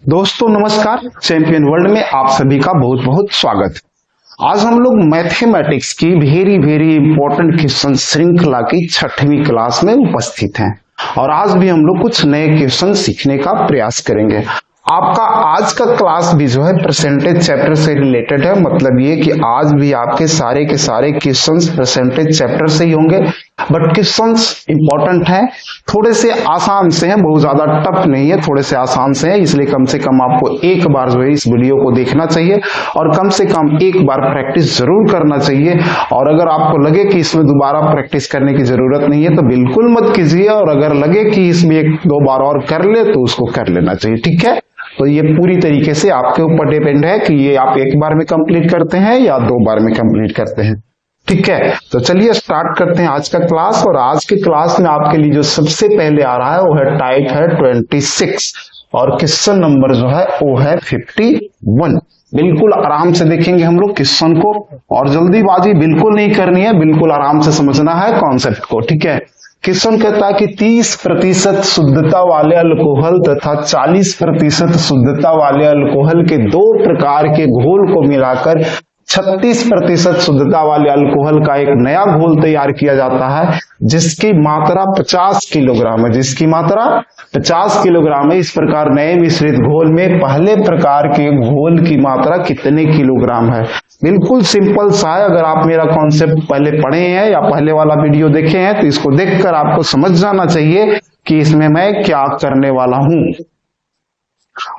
दोस्तों नमस्कार। Champion world में आप सभी का बहुत बहुत स्वागत। आज हम लोग मैथमेटिक्स की वेरी इंपॉर्टेंट क्वेश्चन श्रृंखला की 6वीं क्लास में उपस्थित हैं और आज भी हम लोग कुछ नए क्वेश्चन सीखने का प्रयास करेंगे। आपका आज का क्लास भी जो है परसेंटेज चैप्टर से रिलेटेड है, मतलब ये कि आज भी आपके सारे के सारे क्वेश्चंस परसेंटेज चैप्टर से ही होंगे, बट क्वेश्चंस इंपॉर्टेंट हैं, थोड़े से आसान से हैं, बहुत ज्यादा टफ नहीं है, थोड़े से आसान से हैं, इसलिए कम से कम आपको एक बार जो है इस वीडियो को देखना चाहिए और कम से कम एक बार प्रैक्टिस जरूर करना चाहिए। और अगर आपको लगे कि इसमें दोबारा प्रैक्टिस करने की जरूरत नहीं है तो बिल्कुल मत कीजिए, और अगर लगे कि इसमें एक दो बार और कर ले तो उसको कर लेना चाहिए, ठीक है। तो ये पूरी तरीके से आपके ऊपर डिपेंड है कि ये आप एक बार में कंप्लीट करते हैं या दो बार में कंप्लीट करते हैं, ठीक है। तो चलिए स्टार्ट करते हैं आज का क्लास। और आज के क्लास में आपके लिए जो सबसे पहले आ रहा है वो है टाइप है 26 और क्वेश्चन नंबर जो है वो है 51। बिल्कुल आराम से देखेंगे हम लोग क्वेश्चन को और जल्दीबाजी बिल्कुल नहीं करनी है, बिल्कुल आराम से समझना है कॉन्सेप्ट को, ठीक है। क्वेश्चन कहता है कि 30% शुद्धता वाले अल्कोहल तथा 40% शुद्धता वाले अल्कोहल के दो प्रकार के घोल को मिलाकर 36% शुद्धता वाले अल्कोहल का एक नया घोल तैयार किया जाता है जिसकी मात्रा 50 किलोग्राम है, जिसकी मात्रा 50 किलोग्राम है। इस प्रकार नए मिश्रित घोल में पहले प्रकार के घोल की मात्रा कितने किलोग्राम है। बिल्कुल सिंपल सा है। अगर आप मेरा कॉन्सेप्ट पहले पढ़े हैं या पहले वाला वीडियो देखे हैं तो इसको देखकर आपको समझ जाना चाहिए कि इसमें मैं क्या करने वाला हूं।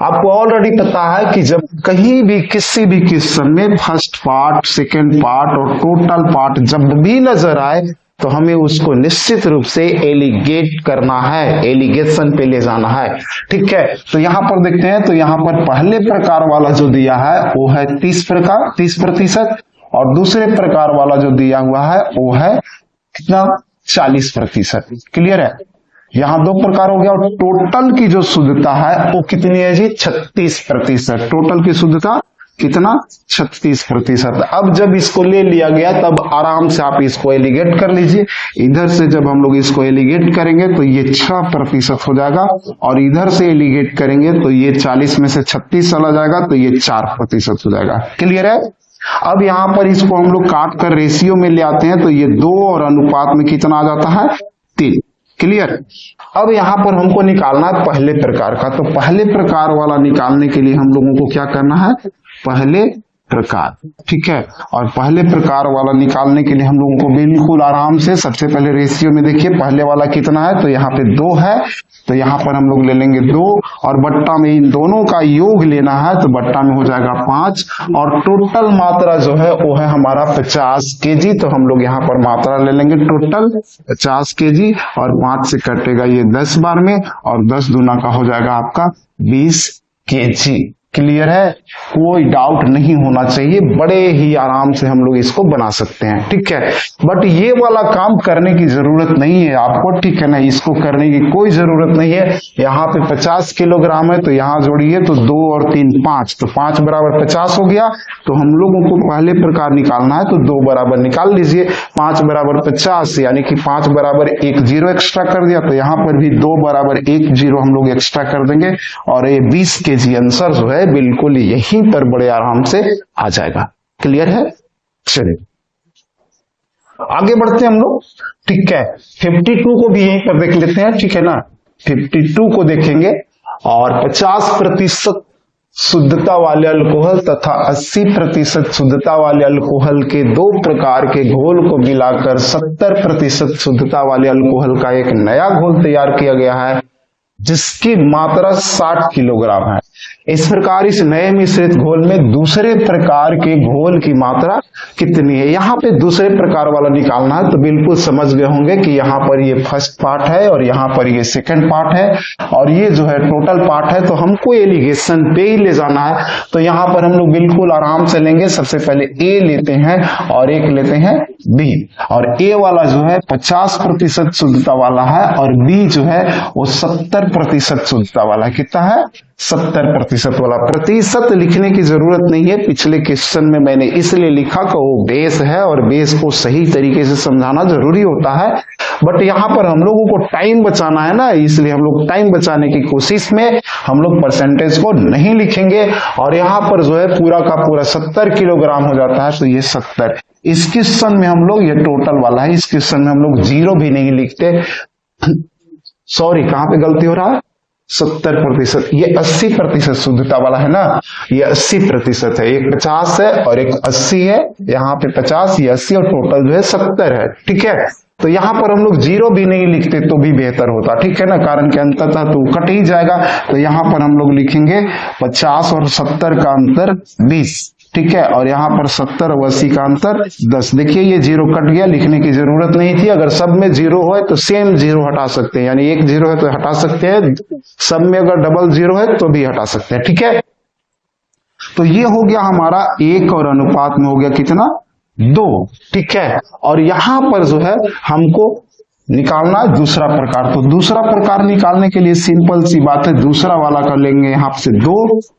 आपको ऑलरेडी पता है कि जब कहीं भी किसी भी क्वेश्चन में फर्स्ट पार्ट, सेकंड पार्ट और टोटल पार्ट जब भी नजर आए तो हमें उसको निश्चित रूप से एलिगेट करना है, एलिगेशन पे ले जाना है, ठीक है। तो यहां पर देखते हैं तो यहां पर पहले प्रकार वाला जो दिया है वो है 30% और दूसरे प्रकार वाला जो दिया हुआ है वो है कितना 40%। क्लियर है। यहां दो प्रकार हो गया और टोटल की जो शुद्धता है वो कितनी है जी 36%। टोटल की शुद्धता कितना 36%। अब जब इसको ले लिया गया तब आराम से आप इसको एलिगेट कर लीजिए। इधर से जब हम लोग इसको एलिगेट करेंगे तो ये 6% हो जाएगा और इधर से एलिगेट करेंगे तो ये 40 में से 36 चला जाएगा तो ये 4% हो जाएगा। क्लियर है। अब यहां पर इसको हम लोग काट कर रेशियो में ले आते हैं तो ये 2 और अनुपात में कितना आ जाता है 3। क्लियर। अब यहां पर हमको निकालना है पहले प्रकार का, तो पहले प्रकार वाला निकालने के लिए हम लोगों को क्या करना है, पहले प्रकार, ठीक है। और पहले प्रकार वाला निकालने के लिए हम लोगों को बिल्कुल आराम से सबसे पहले रेशियो में देखिए पहले वाला कितना है, तो यहाँ पे 2 है तो यहाँ पर हम लोग ले लेंगे 2 और बट्टा में इन दोनों का योग लेना है तो बट्टा में हो जाएगा 5 और टोटल मात्रा जो है वो है हमारा 50 केजी। तो हम लोग यहाँ पर मात्रा ले लेंगे टोटल 50 केजी और 5 से कटेगा ये 10 बार में और 10 दूना का हो जाएगा आपका 20 केजी। क्लियर है। कोई डाउट नहीं होना चाहिए, बड़े ही आराम से हम लोग इसको बना सकते हैं, ठीक है। बट ये वाला काम करने की जरूरत नहीं है आपको, ठीक है ना, इसको करने की कोई जरूरत नहीं है। यहाँ पे 50 किलोग्राम है तो यहाँ जोड़िए तो 2 और 3 5, तो 5 बराबर 50 हो गया। तो हम लोगों को पहले प्रकार निकालना है तो 2 बराबर निकाल लीजिए। 5 बराबर 50 यानी कि 5 बराबर 1 0 एक्स्ट्रा कर दिया तो यहाँ पर भी 2 बराबर 1 0 हम लोग एक्स्ट्रा कर देंगे और ये 20 केजी आंसर जो है बिल्कुल यहीं पर बड़े आराम से आ जाएगा। क्लियर है। चलिए आगे बढ़ते हैं हम लोग, ठीक है। 52 को भी यहीं पर देख लेते हैं, ठीक है ना। 52 को देखेंगे और 50% शुद्धता वाले अल्कोहल तथा 80% शुद्धता वाले अल्कोहल के दो प्रकार के घोल को मिलाकर 70% शुद्धता वाले अल्कोहल का एक नया घोल तैयार किया गया है जिसकी मात्रा 60 किलोग्राम है। इस प्रकार इस नए मिश्रित घोल में दूसरे प्रकार के घोल की मात्रा कितनी है। यहाँ पे दूसरे प्रकार वाला निकालना है तो बिल्कुल समझ गए होंगे कि यहाँ पर ये फर्स्ट पार्ट है और यहाँ पर ये सेकंड पार्ट है और ये जो है टोटल पार्ट है, तो हमको एलिगेशन पे ही ले जाना है। तो यहाँ पर हम लोग बिल्कुल आराम से लेंगे। सबसे पहले ए लेते हैं और एक लेते हैं बी, और ए वाला जो है 50% शुद्धता वाला है और बी जो है वो 70% शुद्धता वाला है। कितना है 70% वाला। प्रतिशत लिखने की जरूरत नहीं है, पिछले क्वेश्चन में मैंने इसलिए लिखा कि वो बेस है और बेस को सही तरीके से समझाना जरूरी होता है, बट यहाँ पर हम लोगों को टाइम बचाना है ना, इसलिए हम लोग टाइम बचाने की कोशिश में हम लोग परसेंटेज को नहीं लिखेंगे। और यहाँ पर जो है पूरा का पूरा 70 किलोग्राम हो जाता है, तो ये 70। इस क्वेश्चन में हम लोग, ये टोटल वाला है, इस क्वेश्चन में हम लोग 0 भी नहीं लिखते। सॉरी, कहां पे गलती हो रहा है, 70%। ये 80% शुद्धता वाला है ना, ये 80% है। एक 50 है और एक 80 है, यहाँ पे 50, ये 80 और टोटल जो है 70 है। ठीक है, तो यहाँ पर हम लोग 0 भी नहीं लिखते तो भी बेहतर होता, ठीक है ना, कारण के अंततः तो कट ही जाएगा। तो यहाँ पर हम लोग लिखेंगे 50 और 70 का अंतर 20, ठीक है, और यहाँ पर 70 और 80 का अंतर 10। देखिए ये 0 कट गया, लिखने की जरूरत नहीं थी। अगर सब में 0 है तो सेम 0 हटा सकते हैं, यानी एक 0 है तो हटा सकते हैं, सब में अगर डबल 0 है तो भी हटा सकते हैं। ठीक है, तो ये हो गया हमारा 1 और अनुपात में हो गया कितना, 2। ठीक है, और यहां पर जो है हमको निकालना दूसरा प्रकार। तो दूसरा प्रकार निकालने के लिए सिंपल सी बात है, दूसरा वाला कर लेंगे यहाँ से 2,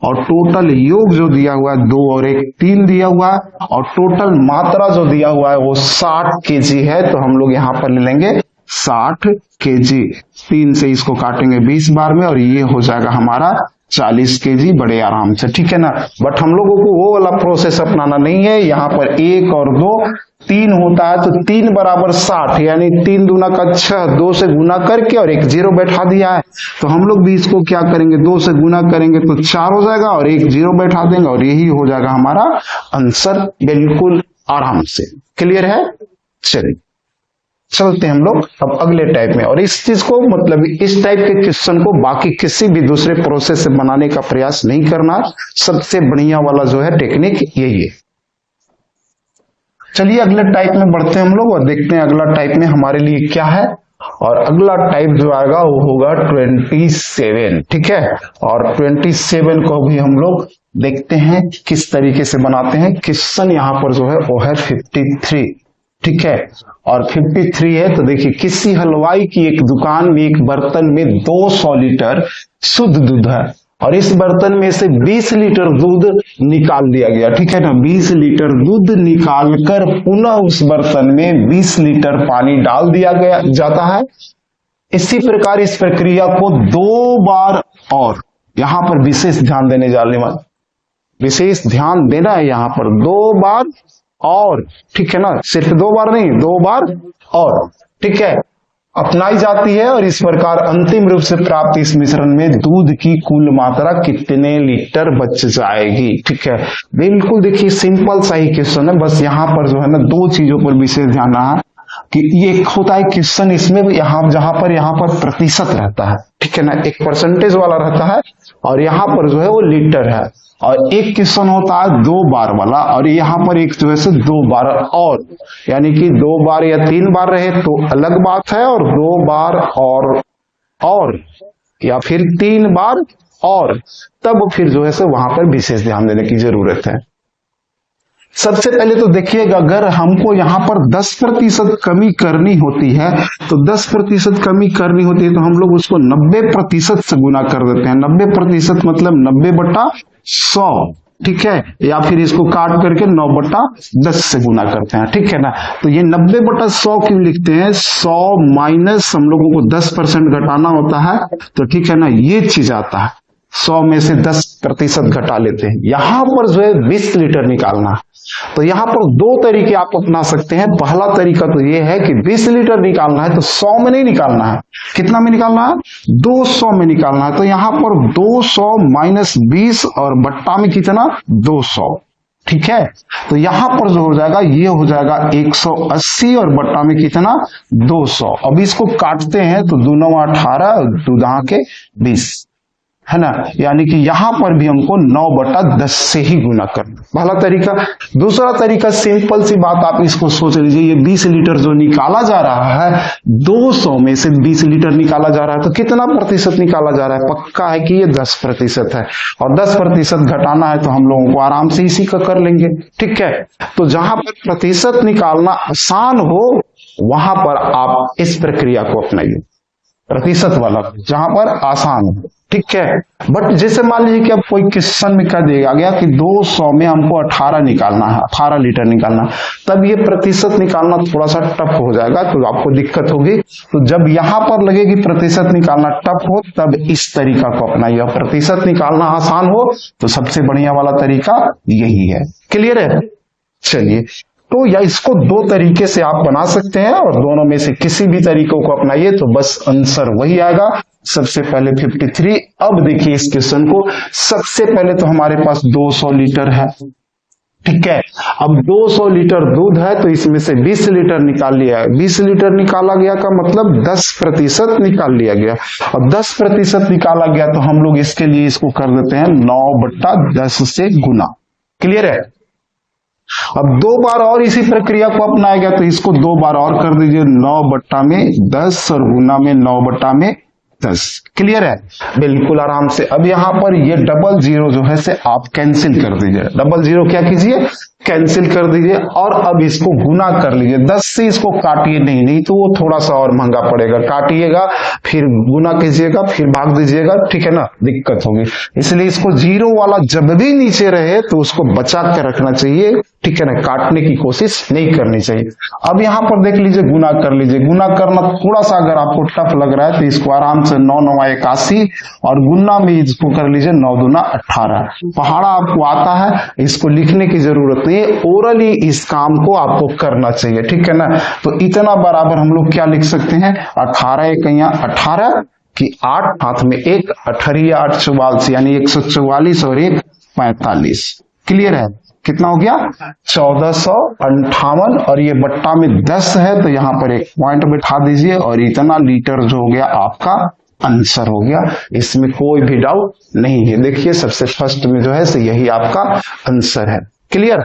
और टोटल योग जो दिया हुआ है 2 और 1 3 दिया हुआ है, और टोटल मात्रा जो दिया हुआ है वो 60 केजी है। तो हम लोग यहाँ पर ले लेंगे 60 केजी। 3 से इसको काटेंगे 20 बार में, और ये हो जाएगा हमारा 40 केजी बड़े आराम से। ठीक है ना, बट हम लोगों को वो वाला प्रोसेस अपनाना नहीं है। यहाँ पर 1 और 2 3 होता है, तो 3 बराबर 60, यानी 3 दूना का 6, 2 से गुना करके और एक 0 बैठा दिया है। तो हम लोग भी इसको क्या करेंगे, 2 से गुना करेंगे तो 4 हो जाएगा, और एक 0 बैठा देंगे, और यही हो जाएगा हमारा आंसर, बिल्कुल आराम से। क्लियर है, चलिए चलते हैं हम लोग अब अगले टाइप में। और इस चीज को, मतलब इस टाइप के क्वेश्चन को बाकी किसी भी दूसरे प्रोसेस से बनाने का प्रयास नहीं करना, सबसे बढ़िया वाला जो है टेक्निक यही है। चलिए अगले टाइप में बढ़ते हैं हम लोग और देखते हैं अगला टाइप में हमारे लिए क्या है। और अगला टाइप जो आएगा वो होगा 27। ठीक है, और 27 को भी हम लोग देखते हैं किस तरीके से बनाते हैं। क्वेश्चन यहाँ पर जो है वो है 53। ठीक है, और 53 है तो देखिए, किसी हलवाई की एक दुकान में एक बर्तन में 200 लीटर शुद्ध दूध है, और इस बर्तन में से 20 लीटर दूध निकाल दिया गया। ठीक है ना, 20 लीटर दूध निकालकर पुनः उस बर्तन में 20 लीटर पानी डाल दिया गया जाता है। इसी प्रकार इस प्रक्रिया को 2 बार, और यहां पर विशेष ध्यान देने जाने वाले, विशेष ध्यान देना है यहाँ पर, 2 बार और, ठीक है ना, सिर्फ 2 बार नहीं, 2 बार और, ठीक है, अपनाई जाती है। और इस प्रकार अंतिम रूप से प्राप्त इस मिश्रण में दूध की कुल मात्रा कितने लीटर बच जाएगी। ठीक है, बिल्कुल देखिए सिंपल सा ही क्वेश्चन है, बस यहाँ पर जो है ना 2 चीजों पर विशेष ध्यान रहा कि ये होता है क्वेश्चन, इसमें यहाँ यहाँ पर प्रतिशत रहता है, ठीक है ना, एक परसेंटेज वाला रहता है, और यहाँ पर जो है वो लीटर है। और एक क्वेश्चन होता है 2 बार वाला, और यहाँ पर एक जो है 2 बार और, यानी कि 2 बार या 3 बार रहे तो अलग बात है, और 2 बार और या फिर 3 बार और, तब फिर जो है वहां पर विशेष ध्यान देने की जरूरत है। सबसे पहले तो देखिएगा, अगर हमको यहाँ पर 10% कमी करनी होती है, तो 10% कमी करनी होती है तो हम लोग उसको 90% से गुना कर देते हैं। 90% मतलब 90/100, ठीक है, या फिर इसको काट करके 9/10 से गुना करते हैं। ठीक है ना, तो ये 90/100 क्यों लिखते हैं, 100 माइनस हम लोगों को 10% घटाना होता है, तो ठीक है ना, ये चीज आता है, 100 में से 10% घटा लेते हैं। यहां पर जो है 20 लीटर निकालना, तो यहां पर 2 तरीके आप अपना सकते हैं। पहला तरीका तो ये है कि 20 लीटर निकालना है तो 100 में नहीं निकालना है, कितना में निकालना है, 200 में निकालना है। तो यहां पर 200 माइनस 20 और बट्टा में कितना, 200। ठीक है, तो यहां पर जो हो जाएगा ये हो जाएगा 180, और बट्टा में कितना, 200। अब इसको काटते हैं तो 2 9 18, 2 के 20, है ना, यानी कि यहां पर भी हमको 9/10 से ही गुना करना, पहला तरीका। दूसरा तरीका सिंपल सी बात, आप इसको सोच लीजिए, ये 20 लीटर जो निकाला जा रहा है, 200 में से 20 लीटर निकाला जा रहा है, तो कितना प्रतिशत निकाला जा रहा है, पक्का है कि ये 10% है, और 10% घटाना है तो हम लोगों को आराम से इसी का कर लेंगे। ठीक है, तो जहां पर प्रतिशत निकालना आसान हो वहां पर आप इस प्रक्रिया को अपनाइए। प्रतिशत वाला, जहां पर आसान हो, ठीक है। बट जैसे मान लीजिए कि अब कोई क्वेश्चन में कह दिया गया कि 200 में हमको 18 निकालना है, 18 लीटर निकालना, तब ये प्रतिशत निकालना थोड़ा सा टफ हो जाएगा, तो आपको दिक्कत होगी। तो जब यहां पर लगेगी प्रतिशत निकालना टफ हो, तब इस तरीका को अपनाइए। प्रतिशत निकालना आसान हो तो सबसे बढ़िया वाला तरीका यही है। क्लियर है? चलिए, तो या इसको दो तरीके से आप बना सकते हैं और दोनों में से किसी भी तरीकों को अपनाइए तो बस आंसर वही आएगा। सबसे पहले 53। अब देखिए इस क्वेश्चन को, सबसे पहले तो हमारे पास 200 लीटर है, ठीक है। अब 200 लीटर दूध है तो इसमें से 20 लीटर निकाल लिया है। 20 लीटर निकाला गया का मतलब 10% निकाल लिया गया, और 10% निकाला गया तो हम लोग इसके लिए इसको कर देते हैं 9/10 से गुना। क्लियर है? अब 2 बार और इसी प्रक्रिया को अपनाया गया तो इसको 2 बार और कर दीजिए, 9/10 और गुना में 9/10। क्लियर है? बिल्कुल आराम से। अब यहां पर ये डबल जीरो जो है से आप कैंसिल कर दीजिए, डबल जीरो क्या कीजिए, कैंसिल कर दीजिए। और अब इसको गुना कर लीजिए, 10 से इसको काटिए नहीं तो वो थोड़ा सा और महंगा पड़ेगा। काटिएगा, फिर गुना कीजिएगा, फिर भाग दीजिएगा, ठीक है ना, दिक्कत होगी। इसलिए इसको जीरो वाला जब भी नीचे रहे तो उसको बचा कर रखना चाहिए, ठीक है ना, काटने की कोशिश नहीं करनी चाहिए। अब यहां पर देख लीजिए, गुना कर लीजिए। गुना करना थोड़ा सा अगर आपको टफ लग रहा है तो इसको आराम से 9 9 81 और गुना में इसको कर लीजिए 9 दूना 18। पहाड़ा आपको आता है, इसको लिखने की जरूरत नहीं, ओरली इस काम को आपको करना चाहिए, ठीक है ना। तो इतना बराबर हम लोग क्या लिख सकते हैं, 18 एकैया 18 की 8 हाथ में 1, 18 8 44 यानी 144 और 1 45। क्लियर है? कितना हो गया, 1458। और ये बट्टा में 10 है तो यहां पर एक पॉइंट बिठा दीजिए, और इतना लीटर जो हो गया आपका आंसर हो गया। इसमें कोई भी डाउट नहीं है। देखिए सबसे फर्स्ट में जो है से यही आपका आंसर है। क्लियर?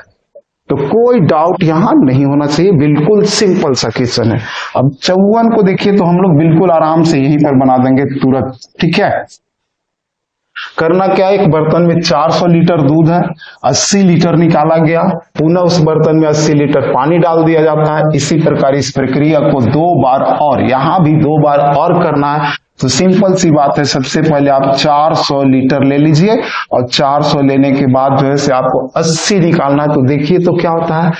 तो कोई डाउट यहां नहीं होना चाहिए, बिल्कुल सिंपल सा क्वेश्चन है। अब 54 को देखिए तो हम लोग बिल्कुल आराम से यहीं पर बना देंगे तुरंत, ठीक है। करना क्या है, एक बर्तन में 400 लीटर दूध है, 80 लीटर निकाला गया, पुनः उस बर्तन में 80 लीटर पानी डाल दिया जाता है। इसी प्रकार इस प्रक्रिया को 2 बार और यहां भी 2 बार और करना है। तो सिंपल सी बात है, सबसे पहले आप 400 लीटर ले लीजिए, और 400 लेने के बाद जो है से आपको 80 निकालना है। तो देखिए तो क्या होता है,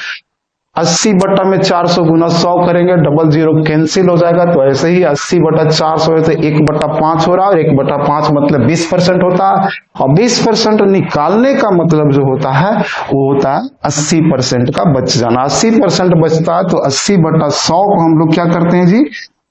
80 बट्टा में 400 गुना 100 करेंगे, डबल जीरो कैंसिल हो जाएगा। तो ऐसे ही 80/400 से 1/5 हो रहा है, और 1/5 मतलब 20% होता है। और 20% निकालने का मतलब जो होता है वो होता है 80% का बच जाना। 80% बचता है तो 80/100 को हम लोग क्या करते हैं जी,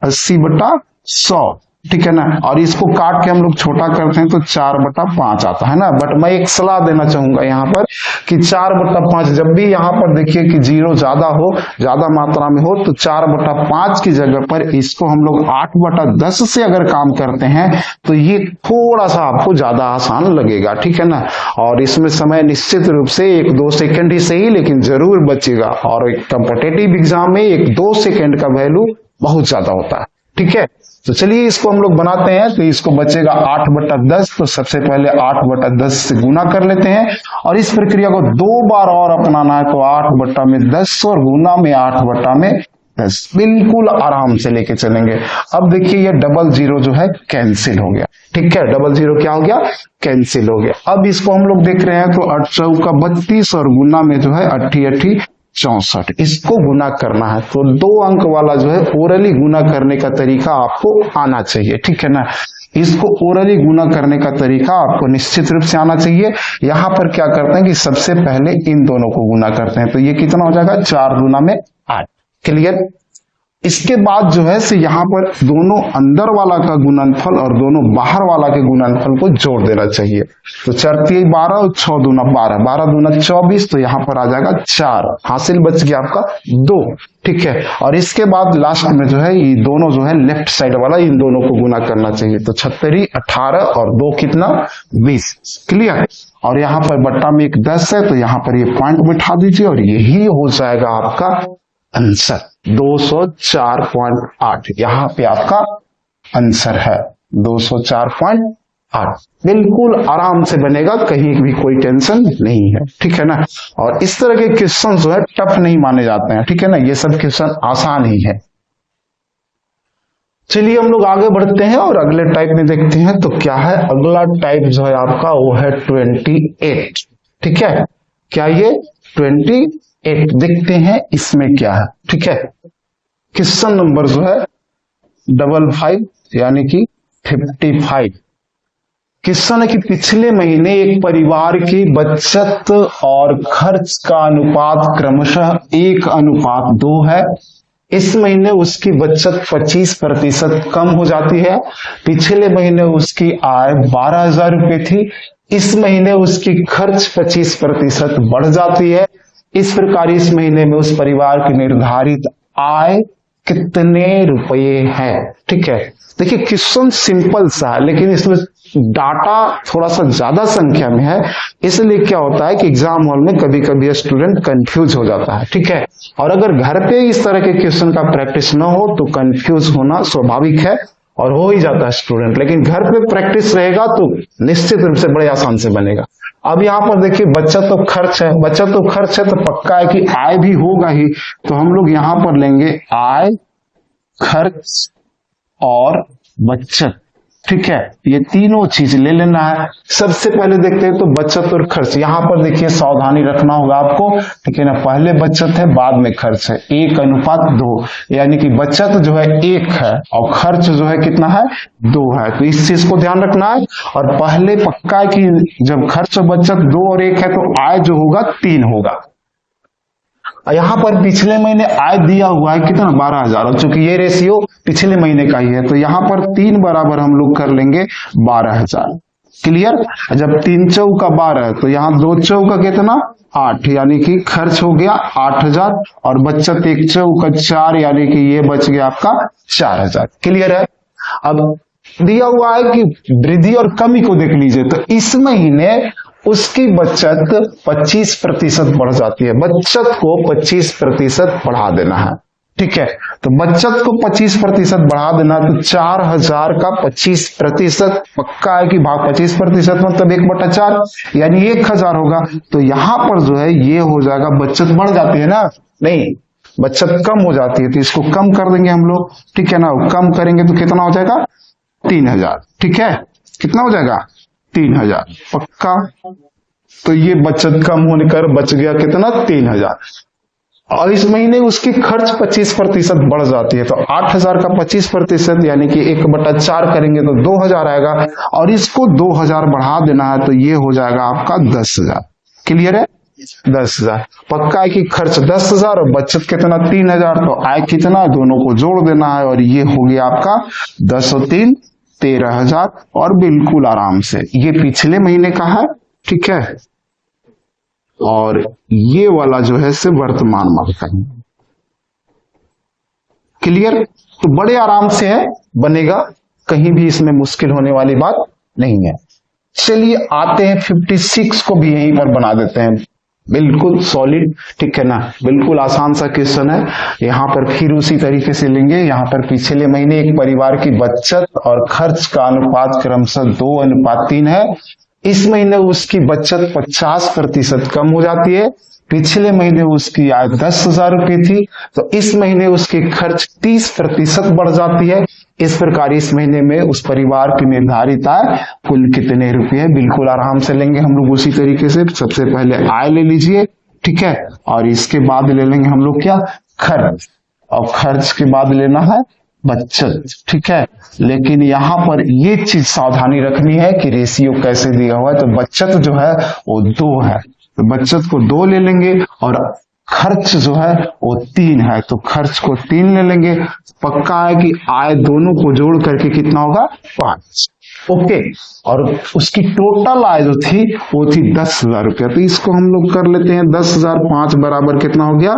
80/100, ठीक है ना। और इसको काट के हम लोग छोटा करते हैं तो 4/5 आता है ना। बट मैं एक सलाह देना चाहूंगा यहाँ पर कि 4/5 जब भी यहाँ पर देखिए कि जीरो ज्यादा हो, ज्यादा मात्रा में हो, तो 4/5 की जगह पर इसको हम लोग 8/10 से अगर काम करते हैं तो ये थोड़ा सा आपको ज्यादा आसान लगेगा, ठीक है ना। और इसमें समय निश्चित रूप से 1-2 सेकंड ही सही लेकिन जरूर बचेगा। और एक कॉम्पिटिटिव एग्जाम में 1-2 सेकंड का वैल्यू बहुत ज्यादा होता है, ठीक है। तो चलिए इसको हम लोग बनाते हैं। तो इसको बचेगा 8/10, तो सबसे पहले 8/10 से गुना कर लेते हैं, और इस प्रक्रिया को 2 बार और अपनाना है। तो 8/10 और गुना में 8/10, बिल्कुल आराम से लेके चलेंगे। अब देखिए ये डबल जीरो जो है कैंसिल हो गया, ठीक है, डबल जीरो क्या हो गया, कैंसिल हो गया। अब इसको हम लोग देख रहे हैं तो 8 चौका 32 और गुना में जो है 8 64, इसको गुना करना है। तो 2 अंक वाला जो है ओरली गुना करने का तरीका आपको आना चाहिए, ठीक है ना। इसको ओरली गुना करने का तरीका आपको निश्चित रूप से आना चाहिए। यहां पर क्या करते हैं कि सबसे पहले इन दोनों को गुना करते हैं। तो ये कितना हो जाएगा, 4 दूना में 8। क्लियर? इसके बाद जो है से यहाँ पर दोनों अंदर वाला का गुणनफल और दोनों बाहर वाला के गुणनफल को जोड़ देना चाहिए। तो 4×3 12 और 6 दूना 12, 12 दूना 24, तो यहाँ पर आ जाएगा 4, हासिल बच गया आपका 2, ठीक है। और इसके बाद लास्ट में जो है ये दोनों जो है लेफ्ट साइड वाला इन दोनों को गुना करना चाहिए। तो 36 18 और 2 कितना, 20। क्लियर? और यहाँ पर बट्टा में एक 10 है तो यहाँ पर ये पॉइंट बिठा दीजिए, और यही हो जाएगा आपका आंसर 204.8। यहां पे आपका आंसर है 204.8। बिल्कुल आराम से बनेगा, कहीं भी कोई टेंशन नहीं है, ठीक है ना। और इस तरह के क्वेश्चन जो है टफ नहीं माने जाते हैं, ठीक है ना, ये सब क्वेश्चन आसान ही है। चलिए हम लोग आगे बढ़ते हैं और अगले टाइप में देखते हैं। तो क्या है अगला टाइप जो है आपका, वो है 28। ठीक है, क्या ये 28? देखते हैं इसमें क्या है। ठीक है, क्वेश्चन नंबर जो है 55 यानी कि 55। क्वेश्चन है कि पिछले महीने एक परिवार की बचत और खर्च का अनुपात क्रमशः 1:2 है। इस महीने उसकी बचत 25% कम हो जाती है। पिछले महीने उसकी आय 12,000 रुपये थी। इस महीने उसकी खर्च 25% बढ़ जाती है। इस प्रकार इस महीने में उस परिवार की निर्धारित आय कितने रुपए है? ठीक है, देखिए क्वेश्चन सिंपल सा है, लेकिन इसमें डाटा थोड़ा सा ज्यादा संख्या में है, इसलिए क्या होता है कि एग्जाम हॉल में कभी कभी स्टूडेंट कंफ्यूज हो जाता है। ठीक है, और अगर घर पे इस तरह के क्वेश्चन का प्रैक्टिस ना हो तो कंफ्यूज होना स्वाभाविक है और हो ही जाता है स्टूडेंट, लेकिन घर पे प्रैक्टिस रहेगा तो निश्चित रूप से बड़े आसान से बनेगा। अब यहाँ पर देखिए बचत तो खर्च है, बचत तो खर्च है तो पक्का है कि आय भी होगा ही। तो हम लोग यहाँ पर लेंगे आय, खर्च और बचत। ठीक है, ये तीनों चीज ले लेना है। सबसे पहले देखते हैं तो बचत और खर्च। यहाँ पर देखिए सावधानी रखना होगा आपको, ठीक है ना, पहले बचत है बाद में खर्च है, 1:2, यानी कि बचत जो है 1 है और खर्च जो है कितना है, 2 है। तो इस चीज को ध्यान रखना है। और पहले पक्का है कि जब खर्च और बचत 2 और 1 है तो आय जो होगा 3 होगा। यहाँ पर पिछले महीने आय दिया हुआ है कितना, 12,000, और चूंकि ये रेशियो पिछले महीने का ही है तो यहाँ पर 3 बराबर हम लोग कर लेंगे 12,000। क्लियर? जब 3 चौका 12 तो यहाँ 2 चौका कितना, 8, यानी कि खर्च हो गया 8,000 और बचत 1 चौका 4, यानी कि ये बच गया आपका 4,000। क्लियर है? अब दिया हुआ है कि वृद्धि और कमी को देख लीजिए। तो इस महीने उसकी बचत 25% बढ़ जाती है। बचत को 25% बढ़ा देना है। ठीक है, तो बचत को 25% बढ़ा देना, तो 4,000 का 25% पक्का है कि भाग 25% मतलब 1/4 यानी 1,000 होगा। तो यहां पर जो है ये हो जाएगा, बचत बढ़ जाती है ना, नहीं बचत कम हो जाती है, तो इसको कम कर देंगे हम लोग। ठीक है ना, कम करेंगे तो कितना हो जाएगा, 3,000। ठीक है, कितना हो जाएगा, 3,000 पक्का। तो ये बचत कम होने कर बच गया कितना, 3,000। और इस महीने उसकी खर्च 25% बढ़ जाती है, तो 8,000 का 25% यानी कि 1/4 करेंगे तो 2,000 आएगा, और इसको 2,000 बढ़ा देना है तो ये हो जाएगा आपका 10,000। क्लियर है? 10,000 पक्का है कि खर्च 10,000 और बचत कितना, 3,000, तो आय कितना, दोनों को जोड़ देना है और ये हो गया आपका 10 और 3 13,000, और बिल्कुल आराम से ये पिछले महीने का है। ठीक है, और ये वाला जो है से वर्तमान माह का। क्लियर? तो बड़े आराम से है, बनेगा, कहीं भी इसमें मुश्किल होने वाली बात नहीं है। चलिए आते हैं 56 को भी यहीं पर बना देते हैं, बिल्कुल सॉलिड। ठीक है ना, बिल्कुल आसान सा क्वेश्चन है। यहाँ पर फिर उसी तरीके से लेंगे। यहाँ पर पिछले महीने एक परिवार की बचत और खर्च का अनुपात क्रमशः 2:3 है। इस महीने उसकी बचत 50% कम हो जाती है। पिछले महीने उसकी आय 10,000 रुपये थी, तो इस महीने उसकी खर्च 30% बढ़ जाती है। इस प्रकार इस महीने में उस परिवार की निर्धारित आय कुल कितने रुपए है, बिल्कुल आराम से लेंगे हम लोग उसी तरीके से। सबसे पहले आय ले लीजिए, ठीक है, और इसके बाद ले लेंगे हम लोग क्या, खर्च, और खर्च के बाद लेना है बचत। ठीक है, लेकिन यहाँ पर ये चीज सावधानी रखनी है कि रेशियो कैसे दिया हुआ है। तो बचत जो है वो 2 है, तो बचत को 2 ले लेंगे, और खर्च जो है वो 3 है, तो खर्च को 3 ले लेंगे। पक्का है कि आय दोनों को जोड़ करके कितना होगा, 5। ओके, और उसकी टोटल आय जो थी वो थी 10,000 रुपया। तो इसको हम लोग कर लेते हैं 10,000, 5 बराबर कितना हो गया,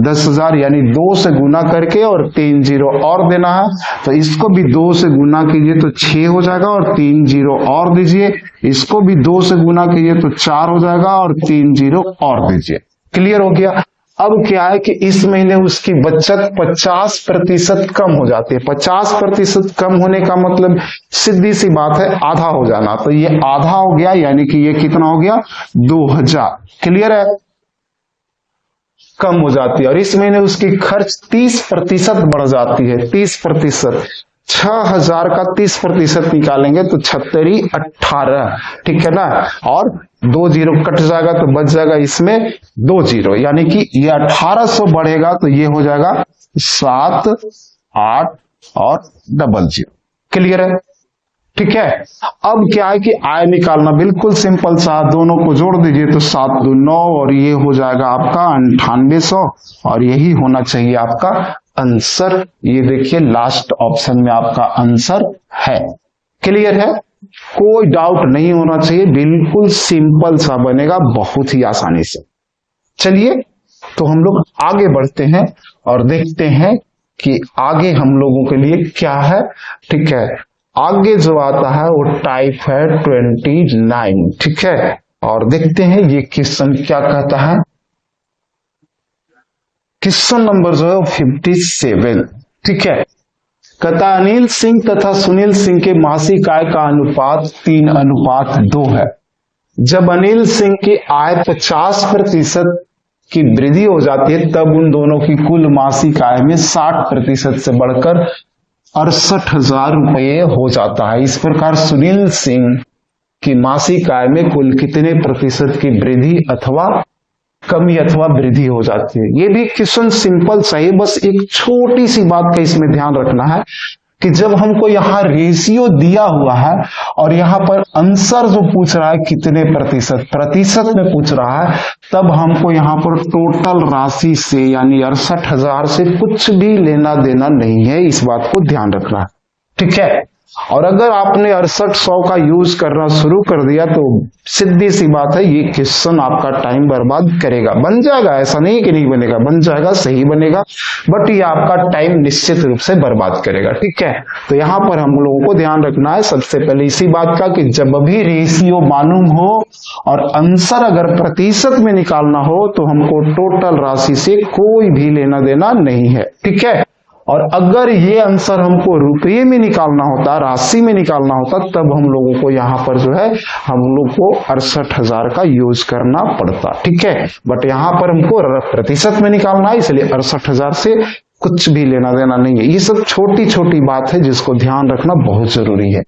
10,000, यानी 2 से गुना करके और 3 जीरो और देना है। तो इसको भी 2 से गुना कीजिए तो 6 हो जाएगा, और 3 जीरो और दीजिए। इसको भी 2 से गुना कीजिए तो 4 हो जाएगा, और 3 जीरो और दीजिए। क्लियर हो गया? अब क्या है कि इस महीने उसकी बचत 50% कम हो जाती है। 50% कम होने का मतलब सीधी सी बात है, आधा हो जाना। तो ये आधा हो गया, यानी कि ये कितना हो गया, 2,000। क्लियर है? कम हो जाती है। और इस महीने उसकी खर्च 30% बढ़ जाती है, 30%। 6000 का 30% निकालेंगे तो 76 18, ठीक है ना। और 2 जीरो कट जाएगा तो बच जाएगा इसमें 2 जीरो, यानी कि ये 1800 बढ़ेगा तो ये हो जाएगा 7 8 और डबल जीरो। क्लियर है, ठीक है। अब क्या है कि आय निकालना बिल्कुल सिंपल सा, दोनों को जोड़ दीजिए तो 7 2 9 और ये हो जाएगा आपका 9800 और यही होना चाहिए आपका आंसर। ये देखिए लास्ट ऑप्शन में आपका आंसर है। क्लियर है, कोई डाउट नहीं होना चाहिए, बिल्कुल सिंपल सा बनेगा बहुत ही आसानी से। चलिए तो हम लोग आगे बढ़ते हैं और देखते हैं कि आगे हम लोगों के लिए क्या है। ठीक है, आगे जो आता है वो टाइप है 29, ठीक है। और देखते हैं ये क्वेश्चन क्या कहता है। क्वेश्चन नंबर जो है 57, ठीक है। कहता अनिल सिंह तथा सुनील सिंह के मासिक आय का अनुपात 3:2 है। जब अनिल सिंह की आय 50% की वृद्धि हो जाती है तब उन दोनों की कुल मासिक आय में 60% से बढ़कर 68,000 रुपये हो जाता है। इस प्रकार सुनील सिंह की मासिक आय में कुल कितने प्रतिशत की वृद्धि अथवा कमी अथवा वृद्धि हो जाती है। ये भी क्वेश्चन सिंपल सा है, बस एक छोटी सी बात का इसमें ध्यान रखना है कि जब हमको यहाँ रेशियो दिया हुआ है और यहाँ पर आंसर जो पूछ रहा है कितने प्रतिशत में पूछ रहा है, तब हमको यहाँ पर टोटल राशि से यानी 68,000 से कुछ भी लेना देना नहीं है, इस बात को ध्यान रखना है, ठीक है। और अगर आपने 6800 का यूज करना शुरू कर दिया तो सीधी सी बात है ये क्वेश्चन आपका टाइम बर्बाद करेगा। बन जाएगा, ऐसा नहीं कि नहीं बनेगा, बन जाएगा, सही बनेगा, बट ये आपका टाइम निश्चित रूप से बर्बाद करेगा, ठीक है। तो यहाँ पर हम लोगों को ध्यान रखना है सबसे पहले इसी बात का कि जब भी रेशियो मालूम हो और आंसर अगर प्रतिशत में निकालना हो तो हमको टोटल राशि से कोई भी लेना देना नहीं है, ठीक है। और अगर ये आंसर हमको रुपये में निकालना होता, राशि में निकालना होता, तब हम लोगों को यहाँ पर जो है हम लोग को 68,000 का यूज करना पड़ता, ठीक है। बट यहाँ पर हमको प्रतिशत में निकालना है, इसलिए 68,000 से कुछ भी लेना देना नहीं है। ये सब छोटी छोटी बात है जिसको ध्यान रखना बहुत जरूरी है।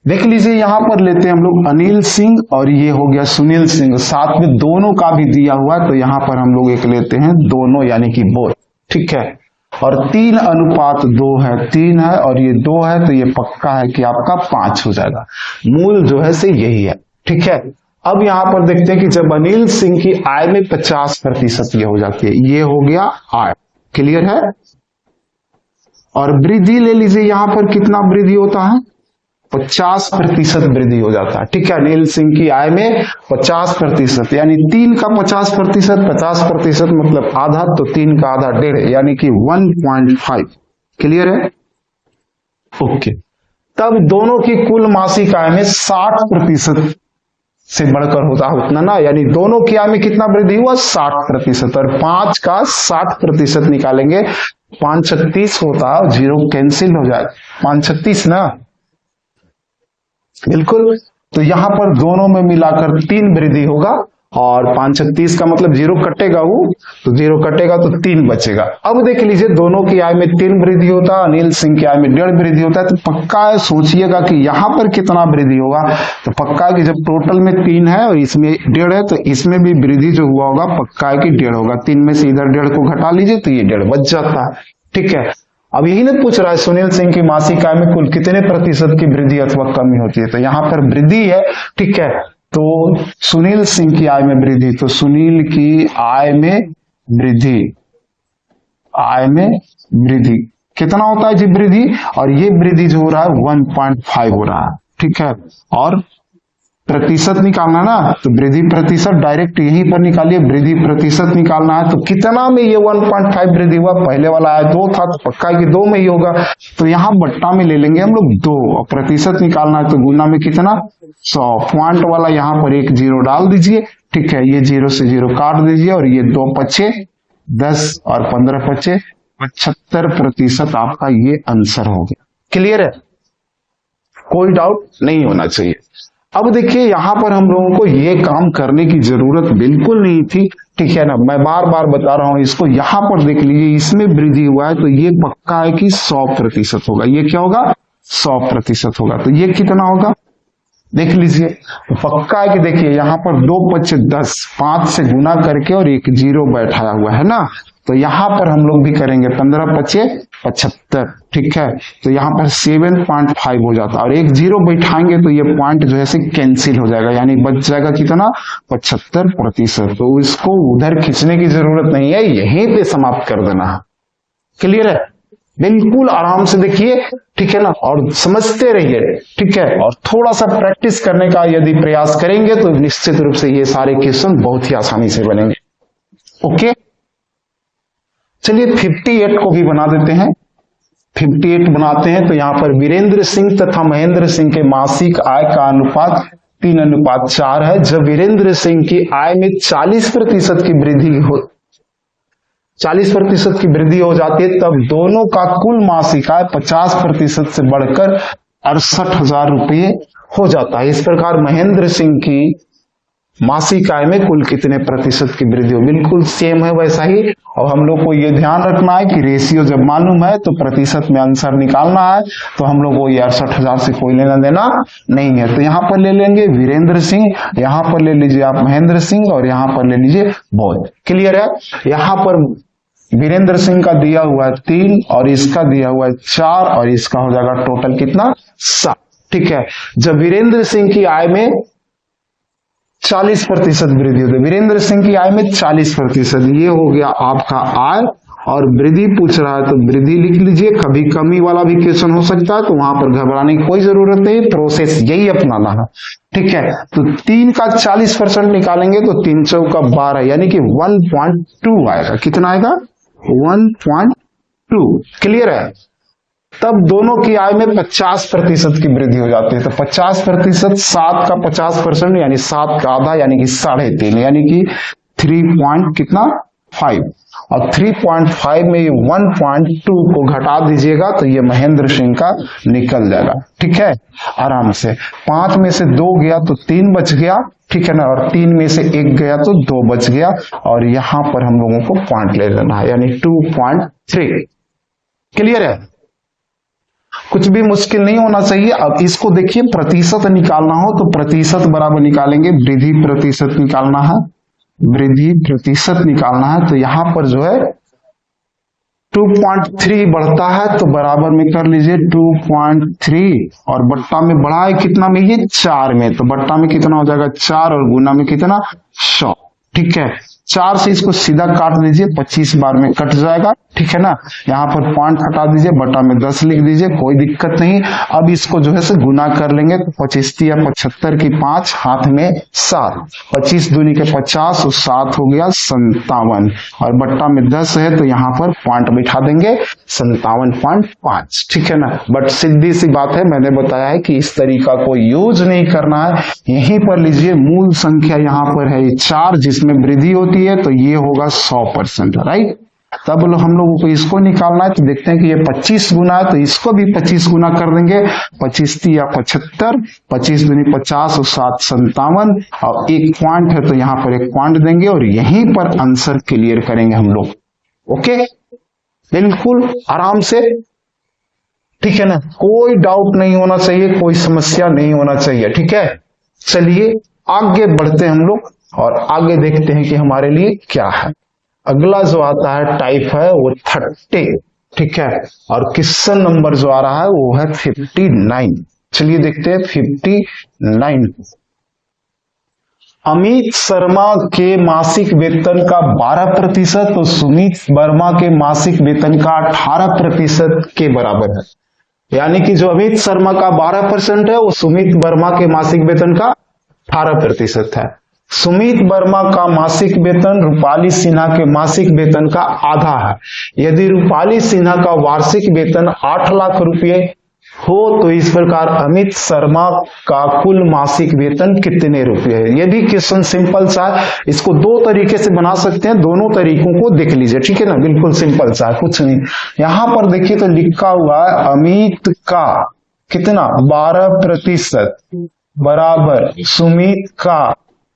देख लीजिए यहाँ पर लेते हैं हम लोग अनिल सिंह और ये हो गया सुनील सिंह, साथ में दोनों का भी दिया हुआ है, तो यहाँ पर हम लोग एक लेते हैं दोनों यानी कि बोथ, ठीक है। और 3:2 है, 3 है और ये 2 है, तो ये पक्का है कि आपका 5 हो जाएगा। मूल जो है से यही है, ठीक है। अब यहां पर देखते हैं कि जब अनिल सिंह की आय में 50% ये हो जाती है, ये हो गया आय, क्लियर है। और वृद्धि ले लीजिए, यहां पर कितना वृद्धि होता है, 50% वृद्धि हो जाता है, ठीक है। अनिल सिंह की आय में 50% यानी 3 का 50%, 50% मतलब आधा, तो 3 का आधा 1.5 यानी कि 1.5, क्लियर है, ओके। तब दोनों की कुल मासिक आय में 60% से बढ़कर होता है उतना ना, यानी दोनों की आय में कितना वृद्धि हुआ, 60%। और 5 का 60% निकालेंगे, 5 36 होता है, 0 कैंसिल हो जाए, 5 36 ना, बिल्कुल। तो यहां पर दोनों में मिलाकर 3 वृद्धि होगा और 5 36 का मतलब 0 कटेगा, वो तो 0 कटेगा तो 3 बचेगा। अब देख लीजिए दोनों की आय में 3 वृद्धि होता है, अनिल सिंह की आय में 1.5 वृद्धि होता है, तो पक्का है, सोचिएगा कि यहां पर कितना वृद्धि होगा, तो पक्का है कि जब टोटल में 3 है और इसमें 1.5 है तो इसमें भी वृद्धि जो हुआ होगा पक्का है कि 1.5 होगा। 3 में से इधर 1.5 को घटा लीजिए तो ये 1.5 बच जाता है, ठीक है। अब यही ना पूछ रहा है सुनील सिंह की मासिक आय में कुल कितने प्रतिशत की वृद्धि अथवा कमी होती है, तो यहाँ पर वृद्धि है, ठीक है। तो सुनील सिंह की आय में वृद्धि, तो सुनील की आय में वृद्धि, आय में वृद्धि कितना होता है जी वृद्धि, और ये वृद्धि जो हो रहा है 1.5 हो रहा है, ठीक है। और प्रतिशत निकालना ना, तो वृद्धि प्रतिशत डायरेक्ट यहीं पर निकालिए, वृद्धि प्रतिशत निकालना है तो कितना में ये 1.5 वृद्धि हुआ, पहले वाला आया 2 था तो पक्का है कि 2 में ही होगा, तो यहाँ बट्टा में ले लेंगे हम लोग 2, और प्रतिशत निकालना है तो गुना में कितना 100, पॉइंट वाला यहाँ पर एक 0 डाल दीजिए, ठीक है। ये 0 से 0 काट दीजिए और ये 2 पचे 10 और 15 पचे 75% आपका ये आंसर हो गया, क्लियर है, कोई डाउट नहीं होना चाहिए। अब देखिए यहां पर हम लोगों को ये काम करने की जरूरत बिल्कुल नहीं थी, ठीक है ना, मैं बार बार बता रहा हूं इसको, यहां पर देख लीजिए इसमें वृद्धि हुआ है तो ये पक्का है कि 100% होगा। ये क्या होगा? 100% होगा। तो ये कितना होगा देख लीजिए, तो पक्का है कि देखिए यहाँ पर 2 पचे 10, 5 से गुना करके और एक जीरो बैठाया हुआ है ना, तो यहाँ पर हम लोग भी करेंगे 15 पचे 75, ठीक है। तो यहाँ पर 7.5 हो जाता है और एक जीरो बैठाएंगे तो ये पॉइंट जो है से कैंसिल हो जाएगा, यानी बच जाएगा कितना? 75%। तो इसको उधर खींचने की जरूरत नहीं है, यहीं पे समाप्त कर देना है। क्लियर है? बिल्कुल आराम से देखिए, ठीक है ना, और समझते रहिए, ठीक है। और थोड़ा सा प्रैक्टिस करने का यदि प्रयास करेंगे तो निश्चित रूप से ये सारे क्वेश्चन बहुत ही आसानी से बनेंगे। ओके, चलिए 58 को भी बना देते हैं। 58 बनाते हैं तो यहां पर वीरेंद्र सिंह तथा महेंद्र सिंह के मासिक आय का अनुपात 3:4 है। जब वीरेंद्र सिंह की आय में 40% की वृद्धि हो 40% की वृद्धि हो जाती है, तब दोनों का कुल मासिक आय 50% से बढ़कर 68,000 रुपये हो जाता है। इस प्रकार महेंद्र सिंह की मासिक आय में कुल कितने प्रतिशत की वृद्धि हो? बिल्कुल सेम है वैसा ही। और हम लोग को ये ध्यान रखना है कि रेशियो जब मालूम है तो प्रतिशत में आंसर निकालना है, तो हम लोग को ये 68,000 से कोई लेना देना नहीं है। तो यहाँ पर ले लेंगे वीरेंद्र सिंह, यहाँ पर ले लीजिए आप महेंद्र सिंह और यहाँ पर ले लीजिए बोध। क्लियर है? यहाँ पर वीरेंद्र सिंह का दिया हुआ है 3 और इसका दिया हुआ है 4 और इसका हो जाएगा टोटल कितना? 7। ठीक है, जब वीरेंद्र सिंह की आय में 40% वृद्धि होती है, वीरेंद्र सिंह की आय में 40%, ये हो गया आपका आय। और वृद्धि पूछ रहा है तो वृद्धि लिख लीजिए, कभी कमी वाला भी क्वेश्चन हो सकता है तो वहां पर घबराने की कोई जरूरत नहीं, प्रोसेस यही अपनाना है। ठीक है, तो 3 का 40% निकालेंगे तो 3 चौका 12 यानी कि 1.2 आएगा। कितना आएगा? 1.2। क्लियर है? तब दोनों की आय में 50% की वृद्धि हो जाती है। तो 50%, 7 का 50% यानी 7 का आधा यानी कि 3.5 यानी कि 3.5 और 3.5 में 1.2 को घटा दीजिएगा तो ये महेंद्र सिंह का निकल जाएगा। ठीक है, आराम से 5 में से 2 गया तो 3 बच गया, ठीक है ना, और 3 में से 1 गया तो 2 बच गया और यहां पर हम लोगों को पॉइंट ले लेना है यानी 2.3। क्लियर है? कुछ भी मुश्किल नहीं होना चाहिए। अब इसको देखिए, प्रतिशत निकालना हो तो प्रतिशत बराबर निकालेंगे, वृद्धि प्रतिशत निकालना है, वृद्धि प्रतिशत निकालना है तो यहां पर जो है 2.3 बढ़ता है तो बराबर में कर लीजिए 2.3 और बट्टा में बढ़ा है कितना में? ये 4 में, तो बट्टा में कितना हो जाएगा? 4 और गुना में कितना? 100। ठीक है, 4 से इसको सीधा काट दीजिए, 25 बार में कट जाएगा। ठीक है ना, यहाँ पर पॉइंट हटा दीजिए, बटा में 10 लिख दीजिए, कोई दिक्कत नहीं। अब इसको जो है से गुना कर लेंगे तो 25 या 75 की 5 हाथ में 7, 25 दूनी के 50 और 7 हो गया 57 और बट्टा में 10 है तो यहाँ पर पॉइंट बिठा देंगे 57.5। ठीक है ना, बट सीधी सी बात है, मैंने बताया है कि इस तरीका को यूज नहीं करना है। यहीं पर लीजिए, मूल संख्या यहाँ पर है 4 जिसमें वृद्धि होती है तो ये होगा 100%, राइट। तब हम लोगों को इसको निकालना है तो देखते हैं कि ये 25 गुना है तो इसको भी 25 गुना कर देंगे, 25 या 75, 25 दूनी 50 और 7 57 और एक पॉइंट है तो यहाँ पर एक पॉइंट देंगे और यहीं पर आंसर क्लियर करेंगे हम लोग। ओके, बिल्कुल आराम से। ठीक है ना, कोई डाउट नहीं होना चाहिए, कोई समस्या नहीं होना चाहिए। ठीक है, चलिए आगे बढ़ते हैं हम लोग और आगे देखते हैं कि हमारे लिए क्या है। अगला जो आता है टाइप है वो 30। ठीक है, और क्वेश्चन नंबर जो आ रहा है वो है 59। चलिए देखते हैं 59। अमित शर्मा के मासिक वेतन का 12% तो सुमित वर्मा के मासिक वेतन का 18% के बराबर है। यानी कि जो अमित शर्मा का 12% है वो सुमित वर्मा के मासिक वेतन का 18% है। सुमित वर्मा का मासिक वेतन रूपाली सिन्हा के मासिक वेतन का आधा है। यदि रूपाली सिन्हा का वार्षिक वेतन 8 लाख रुपए हो तो इस प्रकार अमित शर्मा का कुल मासिक वेतन कितने रुपए है। ये भी क्वेश्चन सिंपल सा है, इसको 2 तरीके से बना सकते हैं, दोनों तरीकों को देख लीजिए। ठीक है ना, बिल्कुल सिंपल सा है, कुछ नहीं। यहां पर देखिए तो लिखा हुआ है अमित का कितना 12% बराबर सुमित का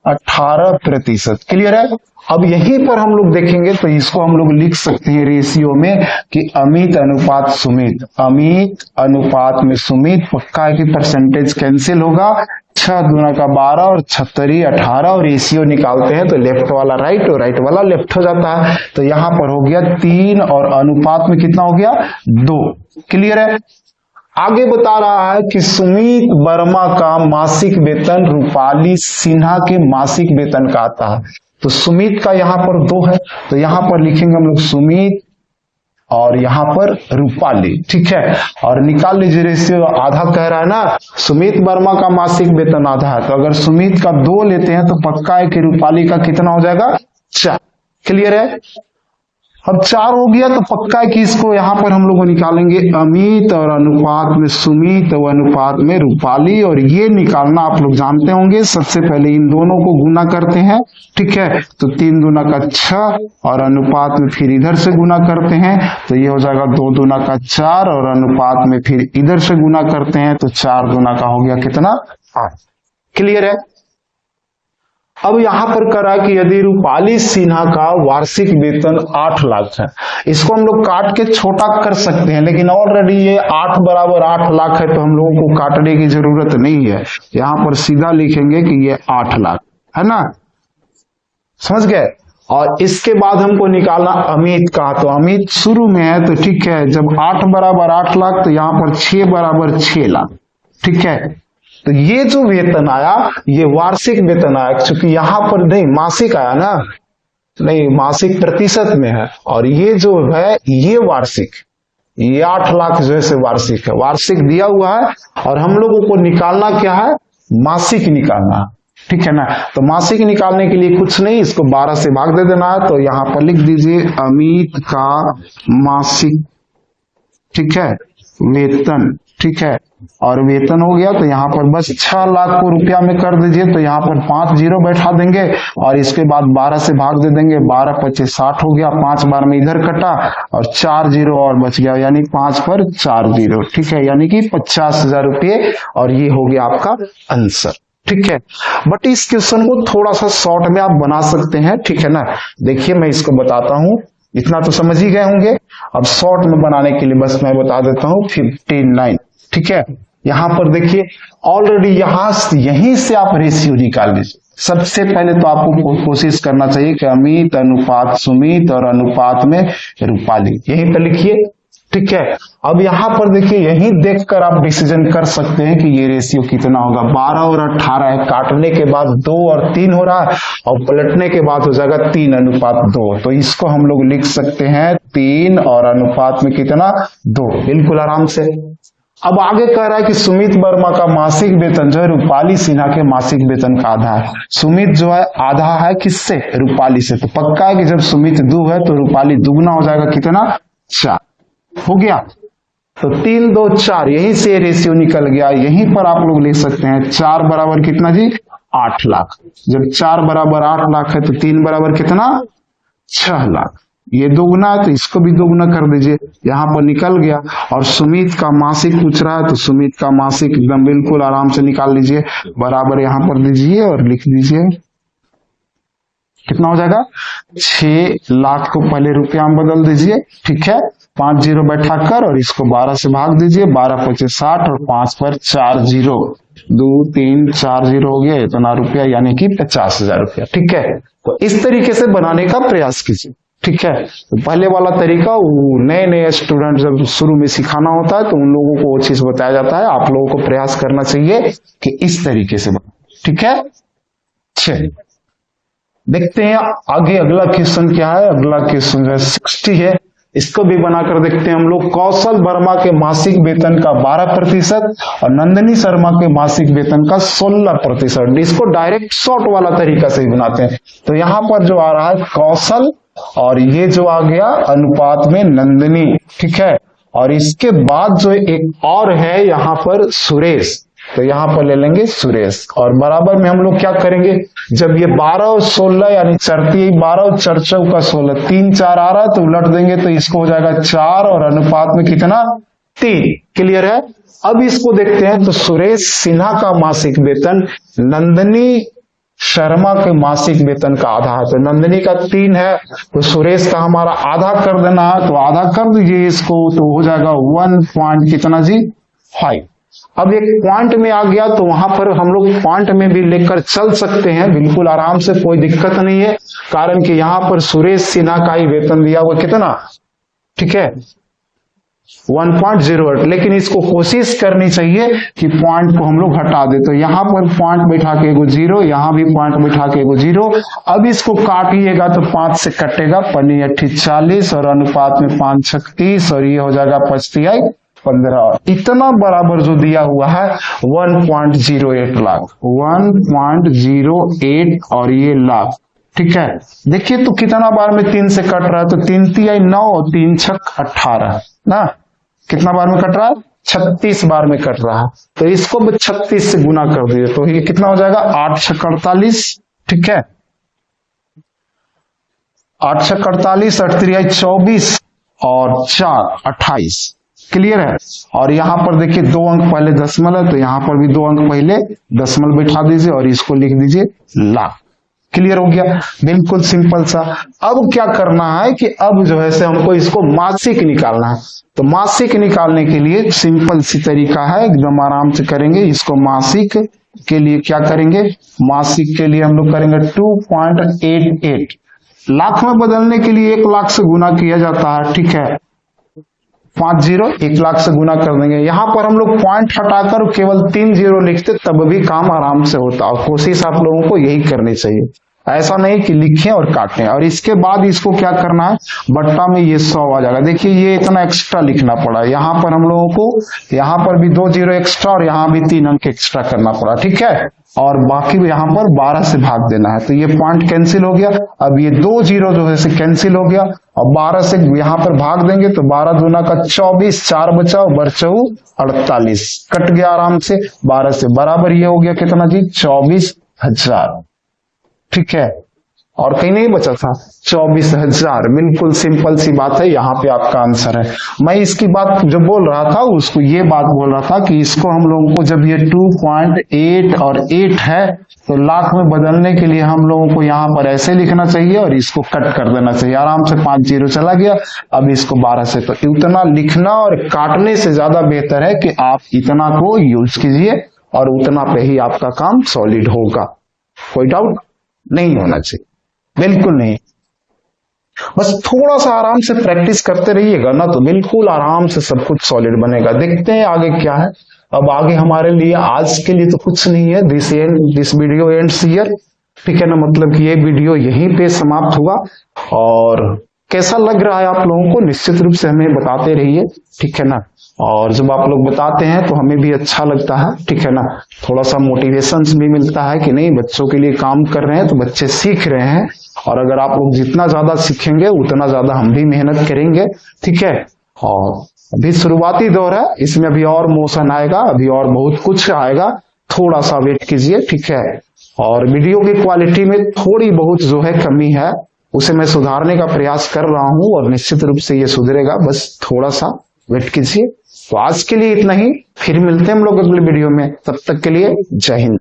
18%। क्लियर है। अब यहीं पर हम लोग देखेंगे तो इसको हम लोग लिख सकते हैं रेशियो में कि अमित अनुपात सुमित, अमित अनुपात में सुमित। पक्का है कि परसेंटेज कैंसिल होगा, 6 दूना का 12 और 76 18 और रेशियो निकालते हैं तो लेफ्ट वाला राइट और राइट वाला लेफ्ट हो जाता है। तो यहां पर हो गया 3 और अनुपात में कितना हो गया 2। क्लियर है। आगे बता रहा है कि सुमित वर्मा का मासिक वेतन रूपाली सिन्हा के मासिक वेतन का आता है। तो सुमित का यहां पर 2 है तो यहां पर लिखेंगे हम लोग सुमित और यहां पर रूपाली। ठीक है। और निकाल लीजिए रेशियो, आधा कह रहा है ना, सुमित वर्मा का मासिक वेतन आधा है तो अगर सुमित का 2 लेते हैं तो पक्का है कि रूपाली का कितना हो जाएगा 4। क्लियर है। अब 4 हो गया तो पक्का है कि इसको यहां पर हम लोग निकालेंगे अमित और अनुपात में सुमित और अनुपात में रूपाली। और ये निकालना आप लोग जानते होंगे, सबसे पहले इन दोनों को गुना करते हैं। ठीक है। तो 3 दूना का 6 और अनुपात में फिर इधर से गुना करते हैं तो ये हो जाएगा 2 दूना का 4 और अनुपात में फिर इधर से गुना करते हैं तो 4 दूना का हो गया कितना 8। क्लियर है। अब यहां पर करा कि यदि रूपाली सिन्हा का वार्षिक वेतन 8 लाख है, इसको हम लोग काट के छोटा कर सकते हैं लेकिन ऑलरेडी ये 8 बराबर 8 लाख है तो हम लोगों को काटने की जरूरत नहीं है। यहां पर सीधा लिखेंगे कि ये 8 लाख है ना, समझ गए। और इसके बाद हमको निकालना अमित का, तो अमित शुरू में है तो ठीक है, जब 8 बराबर 8 लाख तो यहां पर 6 बराबर 6 लाख। ठीक है। तो ये जो वेतन आया ये वार्षिक वेतन आया, क्योंकि यहां पर नहीं मासिक आया ना, नहीं मासिक प्रतिशत में है और ये जो है ये वार्षिक, ये 8 लाख जो है वार्षिक है, वार्षिक दिया हुआ है और हम लोगों को निकालना क्या है मासिक निकालना। ठीक है ना। तो मासिक निकालने के लिए कुछ नहीं, इसको 12 से भाग दे देना है। तो यहां पर लिख दीजिए अमित का मासिक, ठीक है, वेतन। ठीक है। और वेतन हो गया तो यहाँ पर बस 6 लाख को रुपया में कर दीजिए तो यहाँ पर 5 जीरो बैठा देंगे और इसके बाद 12 से भाग दे देंगे, 12 25 60 हो गया, 5 बार में इधर कटा और 4 जीरो और बच गया, यानी 5 पर 4 जीरो। ठीक है। यानी कि 50,000 रुपये और ये हो गया आपका आंसर। ठीक है। बट इस क्वेश्चन को थोड़ा सा शॉर्ट में आप बना सकते हैं। ठीक है ना। देखिए मैं इसको बताता हूं, इतना तो समझ ही गए होंगे। अब शॉर्ट में बनाने के लिए बस मैं बता देता हूं 59। ठीक है। यहां पर देखिए ऑलरेडी यहीं से आप रेशियो निकाल लीजिए। सबसे पहले तो आपको कोशिश करना चाहिए कि अमित अनुपात सुमित और अनुपात में रूपाली, यहीं पर लिखिए। ठीक है। अब यहां पर देखिए, यहीं देखकर आप डिसीजन कर सकते हैं कि ये रेशियो कितना होगा। 12 और 18 है, काटने के बाद 2 और 3 हो रहा है और पलटने के बाद हो जाएगा 3 अनुपात 2। तो इसको हम लोग लिख सकते हैं 3 और अनुपात में कितना 2, बिल्कुल आराम से। अब आगे कह रहा है कि सुमित वर्मा का मासिक वेतन जो है रूपाली सिन्हा के मासिक वेतन का आधा है। सुमित जो है आधा है किससे, रूपाली से। तो पक्का है कि जब सुमित 2 है तो रूपाली दुगना हो जाएगा, कितना 4 हो गया। तो 3 2 4, यहीं से रेशियो निकल गया। यहीं पर आप लोग लिख सकते हैं 4 बराबर कितना जी 8 लाख। जब 4 बराबर 8 लाख है तो 3 बराबर कितना 6 लाख। ये दोगुना है तो इसको भी दोगुना कर दीजिए, यहां पर निकल गया। और सुमित का मासिक पूछ रहा है तो सुमित का मासिक एकदम बिल्कुल आराम से निकाल लीजिए, बराबर यहां पर दीजिए और लिख दीजिए कितना हो जाएगा 6 लाख को पहले रुपया में बदल दीजिए। ठीक है। 5 जीरो बैठा कर और इसको 12 से भाग दीजिए, 12 25 60 और 5 पर 4 जीरो, 2 3 4 जीरो हो गया, इतना रुपया यानी कि 50,000 रुपया। ठीक है। तो इस तरीके से बनाने का प्रयास कीजिए। ठीक है। तो पहले वाला तरीका वो नए नए स्टूडेंट जब शुरू में सिखाना होता है तो उन लोगों को वो चीज बताया जाता है। आप लोगों को प्रयास करना चाहिए कि इस तरीके से बना। ठीक है। चलिए देखते हैं आगे अगला क्वेश्चन क्या है। अगला क्वेश्चन जो है 60 है, इसको भी बनाकर देखते हैं हम लोग। कौशल वर्मा के मासिक वेतन का 12% और नंदिनी शर्मा के मासिक वेतन का 16%। इसको डायरेक्ट शॉर्ट वाला तरीका से ही बनाते हैं। तो यहां पर जो आ रहा है कौशल और ये जो आ गया अनुपात में नंदिनी। ठीक है। और इसके बाद जो एक और है यहां पर सुरेश, तो यहां पर ले लेंगे सुरेश और बराबर में हम लोग क्या करेंगे, जब ये 12 और 16 यानी चरती 12 और 4 चौका 16, 3 4 आ रहा है तो उलट देंगे तो इसको हो जाएगा 4 और अनुपात में कितना 3। क्लियर है। अब इसको देखते हैं तो सुरेश सिन्हा का मासिक वेतन नंदिनी शर्मा के मासिक वेतन का आधा है, तो नंदिनी का 3 है, तो सुरेश का हमारा आधा कर देना है, तो आधा कर दीजिए इसको, तो हो जाएगा 1 पॉइंट कितना जी 5। अब एक पॉइंट में आ गया तो वहां पर हम लोग पॉइंट में भी लेकर चल सकते हैं, बिल्कुल आराम से, कोई दिक्कत नहीं है, कारण कि यहां पर सुरेश सिन्हा का ही वेतन दिया हुआ कितना, ठीक है 1.08, लेकिन इसको कोशिश करनी चाहिए कि पॉइंट को हम लोग हटा दे, तो यहां पर पॉइंट बैठा के एगो 0, यहां भी पॉइंट बैठा के एगो 0। अब इसको काटिएगा तो 5 से कटेगा, 5 × 40 और अनुपात में 5 × 30 और ये हो जाएगा 5 × 15। इतना बराबर जो दिया हुआ है 1.08 लाख, 1.08 और ये लाख, ठीक है। देखिए तो कितना बार में 3 से कट रहा है, तो 3 × 9 और 3 × 6 18 ना, कितना बार में कट रहा है 36 बार में कट रहा है, तो इसको 36 से गुना कर दीजिए, तो ये कितना हो जाएगा 8 × 6 = 48, ठीक है 8 × 6 = 48, 8 × 3 = 24 और 4 28, क्लियर है। और यहां पर देखिए 2 अंक पहले दशमलव है, तो यहां पर भी 2 अंक पहले दशमलव बैठा दीजिए और इसको लिख दीजिए लाख, क्लियर हो गया, बिल्कुल सिंपल सा। अब क्या करना है कि अब जो है से हमको इसको मासिक निकालना है, तो मासिक निकालने के लिए सिंपल सी तरीका है, एकदम आराम से करेंगे इसको। मासिक के लिए क्या करेंगे, मासिक के लिए हम लोग करेंगे 2.88, लाख में बदलने के लिए 1 लाख से गुना किया जाता है, ठीक है 5 0 1 लाख से गुना कर देंगे। यहां पर हम लोग पॉइंट हटाकर केवल 3 0 लिखते तब भी काम आराम से होता, और कोशिश आप लोगों को यही करनी चाहिए, ऐसा नहीं कि लिखें और काटें। और इसके बाद इसको क्या करना है, बट्टा में ये 100 आ जाएगा। देखिए ये इतना एक्स्ट्रा लिखना पड़ा, यहाँ पर हम लोगों को यहाँ पर भी 2 0 एक्स्ट्रा और यहाँ भी 3 अंक एक्स्ट्रा करना पड़ा, ठीक है, और बाकी यहाँ पर 12 से भाग देना है, तो ये पॉइंट कैंसिल हो गया। अब ये 2 0 जो है कैंसिल हो गया, और 12 से यहाँ पर भाग देंगे तो 12 दूना का 24, 4 बचा और 48 कट गया आराम से, 12 से बराबर ये हो गया कितना जी 24,000, ठीक है, और कहीं नहीं बचा था 24,000, बिल्कुल सिंपल सी बात है, यहाँ पे आपका आंसर है। मैं इसकी बात जो बोल रहा था उसको ये बात बोल रहा था कि इसको हम लोगों को जब ये 2.8 और 8 है तो लाख में बदलने के लिए हम लोगों को यहाँ पर ऐसे लिखना चाहिए और इसको कट कर देना चाहिए, आराम से 5 0 चला गया। अब इसको 12 से, तो उतना लिखना और काटने से ज्यादा बेहतर है कि आप इतना को यूज कीजिए और उतना पे ही आपका काम सॉलिड होगा, कोई डाउट नहीं होना चाहिए, बिल्कुल नहीं। बस थोड़ा सा आराम से प्रैक्टिस करते रहिएगा ना, तो बिल्कुल आराम से सब कुछ सॉलिड बनेगा। देखते हैं आगे क्या है। अब आगे हमारे लिए आज के लिए तो कुछ नहीं है, दिस वीडियो एंड्स हियर, ठीक है ना, मतलब कि ये वीडियो यहीं पे समाप्त हुआ। और कैसा लग रहा है आप लोगों को निश्चित रूप से हमें बताते रहिए, ठीक है ना, और जब आप लोग बताते हैं तो हमें भी अच्छा लगता है, ठीक है ना, थोड़ा सा मोटिवेशन भी मिलता है कि नहीं बच्चों के लिए काम कर रहे हैं तो बच्चे सीख रहे हैं, और अगर आप लोग जितना ज्यादा सीखेंगे उतना ज्यादा हम भी मेहनत करेंगे, ठीक है। और अभी शुरुआती दौर है, इसमें अभी और मोशन आएगा, अभी और बहुत कुछ आएगा, थोड़ा सा वेट कीजिए, ठीक है। और वीडियो की क्वालिटी में थोड़ी बहुत जो है कमी है, उसे मैं सुधारने का प्रयास कर रहा हूं और निश्चित रूप से ये सुधरेगा, बस थोड़ा सा वेट कीजिए। तो आज के लिए इतना ही, फिर मिलते हैं हम लोग अगले वीडियो में, तब तक के लिए जय हिंद।